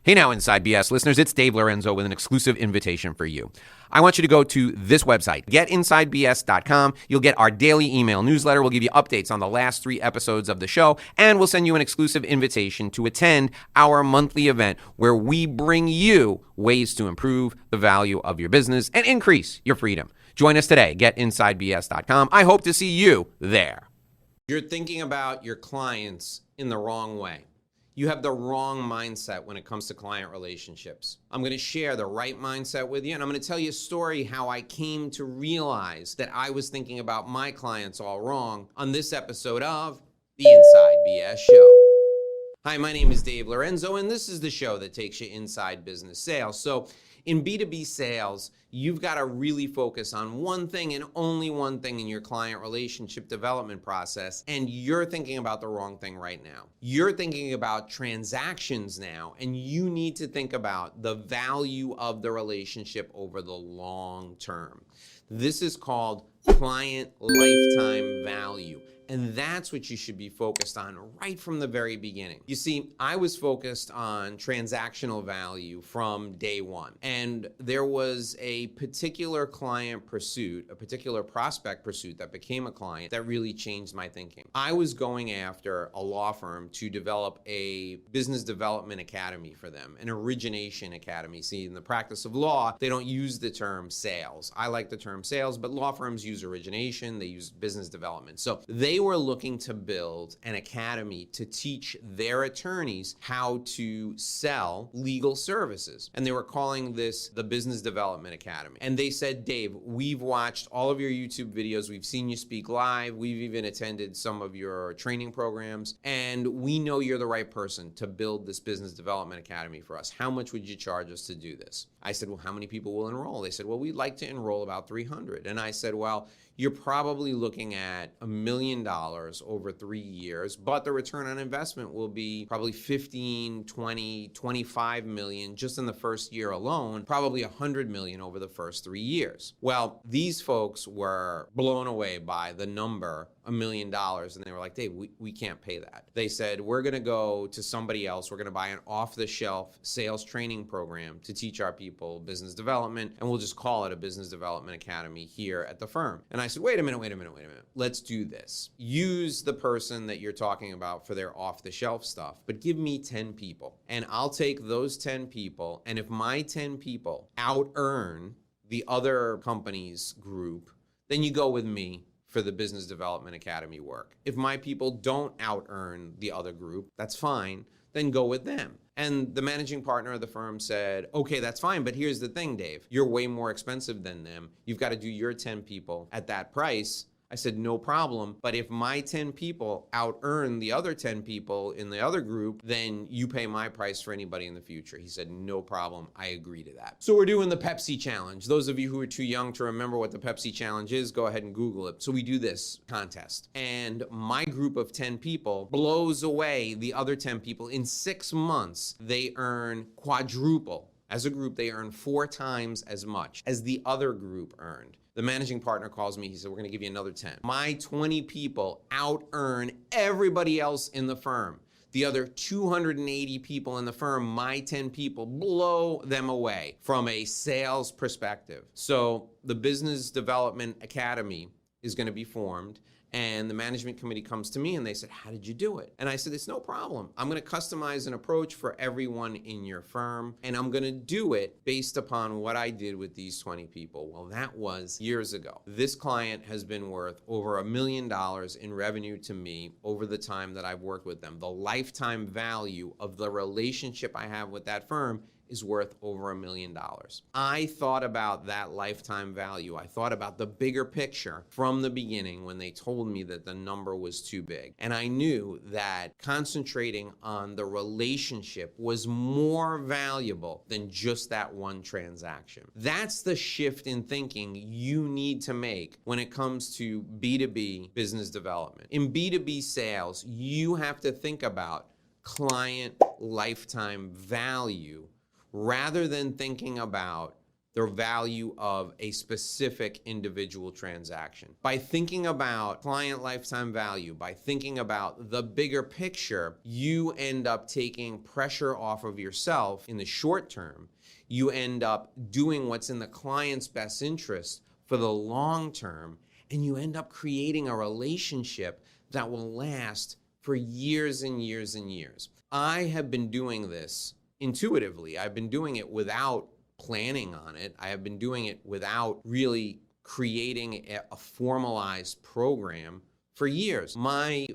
Hey now, Inside BS listeners, it's Dave Lorenzo with an exclusive invitation for you. I want you to go to this website, getinsidebs.com. You'll get our daily email newsletter. We'll give you updates on the last 3 episodes of the show, and we'll send you an exclusive invitation to attend our monthly event where we bring you ways to improve the value of your business and increase your freedom. Join us today, getinsidebs.com. I hope to see you there. You're thinking about your clients in the wrong way. You have the wrong mindset when it comes to client relationships. I'm going to share the right mindset with you, and I'm going to tell you a story how I came to realize that I was thinking about my clients all wrong on this episode of the Inside BS Show. Hi, my name is Dave Lorenzo, and this is the show that takes you inside business sales. So in B2B sales, you've got to really focus on one thing and only one thing in your client relationship development process, and you're thinking about the wrong thing right now. You're thinking about transactions now, and you need to think about the value of the relationship over the long term. This is called client lifetime value. And that's what you should be focused on right from the very beginning. You see, I was focused on transactional value from day one. And there was a particular client pursuit, a particular prospect pursuit that became a client that really changed my thinking. I was going after a law firm to develop a business development academy for them, an origination academy. See, in the practice of law, they don't use the term sales. I like the term sales, but law firms use origination, they use business development. So they were looking to build an academy to teach their attorneys how to sell legal services. And they were calling this the Business Development Academy. And they said, Dave, we've watched all of your YouTube videos. We've seen you speak live. We've even attended some of your training programs. And we know you're the right person to build this Business Development Academy for us. How much would you charge us to do this? I said, well, how many people will enroll? They said, well, we'd like to enroll about 300. And I said, well, you're probably looking at $1 million over 3 years, but the return on investment will be probably 15, 20, 25 million just in the first year alone, probably 100 million over the first 3 years. Well, these folks were blown away by the number $1 million, and they were like, Dave, we can't pay that. They said, we're going to go to somebody else. We're going to buy an off-the-shelf sales training program to teach our people business development, and we'll just call it a Business Development Academy here at the firm. And I said, wait a minute. Let's do this. Use the person that you're talking about for their off-the-shelf stuff, but give me 10 people, and I'll take those 10 people, and if my 10 people out-earn the other company's group, then you go with me for the Business Development Academy work. If my people don't out-earn the other group, that's fine, then go with them. And the managing partner of the firm said, okay, that's fine, but here's the thing, Dave. You're way more expensive than them. You've got to do your 10 people at that price. I said, no problem, but if my 10 people out-earn the other 10 people in the other group, then you pay my price for anybody in the future. He said, no problem, I agree to that. So we're doing the Pepsi Challenge. Those of you who are too young to remember what the Pepsi Challenge is, go ahead and Google it. So we do this contest, and my group of 10 people blows away the other 10 people. In 6 months, they earn quadruple. As a group, they earn 4 times as much as the other group earned. The managing partner calls me. He said, we're going to give you another 10. My 20 people out-earn everybody else in the firm. The other 280 people in the firm, my 10 people, blow them away from a sales perspective. So the Business Development Academy is going to be formed. And the management committee comes to me and they said, how did you do it? And I said, it's no problem. I'm going to customize an approach for everyone in your firm. And I'm going to do it based upon what I did with these 20 people. Well, that was years ago. This client has been worth over $1 million in revenue to me over the time that I've worked with them. The lifetime value of the relationship I have with that firm is worth over $1 million. I thought about that lifetime value. I thought about the bigger picture from the beginning when they told me that the number was too big. And I knew that concentrating on the relationship was more valuable than just that one transaction. That's the shift in thinking you need to make when it comes to B2B business development. In B2B sales, you have to think about client lifetime value rather than thinking about the value of a specific individual transaction. By thinking about client lifetime value, by thinking about the bigger picture, you end up taking pressure off of yourself in the short term. You end up doing what's in the client's best interest for the long term, and you end up creating a relationship that will last for years and years and years. I have been doing this intuitively. I've been doing it without planning on it. I have been doing it without really creating a formalized program for years. My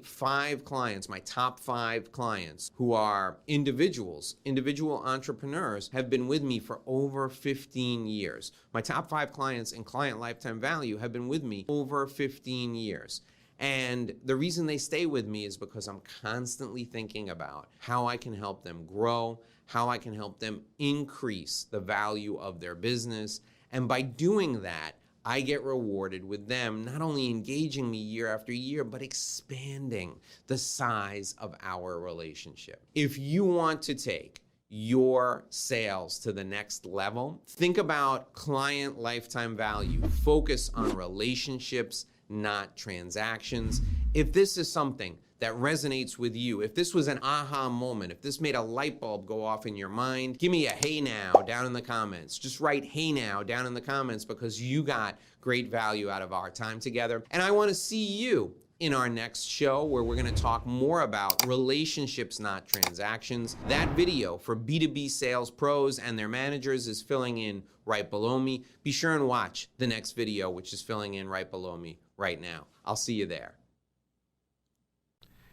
top 5 clients who are individual entrepreneurs have been with me for over 15 years. My top 5 clients in client lifetime value have been with me over 15 years. And the reason they stay with me is because I'm constantly thinking about how I can help them grow, how I can help them increase the value of their business. And by doing that, I get rewarded with them not only engaging me year after year, but expanding the size of our relationship. If you want to take your sales to the next level, think about client lifetime value. Focus on relationships, not transactions. If this is something that resonates with you, if this was an aha moment, if this made a light bulb go off in your mind, give me a hey now down in the comments. Just write hey now down in the comments because you got great value out of our time together. And I want to see you in our next show where we're going to talk more about relationships, not transactions. That video for B2B sales pros and their managers is filling in right below me. Be sure and watch the next video, which is filling in right below me right now. I'll see you there.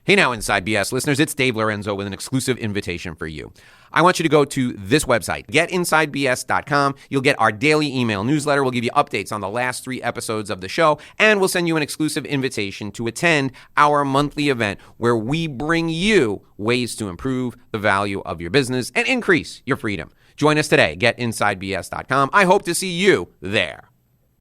Hey now, Inside BS listeners, it's Dave Lorenzo with an exclusive invitation for you. I want you to go to this website, getinsidebs.com. You'll get our daily email newsletter. We'll give you updates on the last 3 episodes of the show, and we'll send you an exclusive invitation to attend our monthly event where we bring you ways to improve the value of your business and increase your freedom. Join us today, getinsidebs.com. I hope to see you there.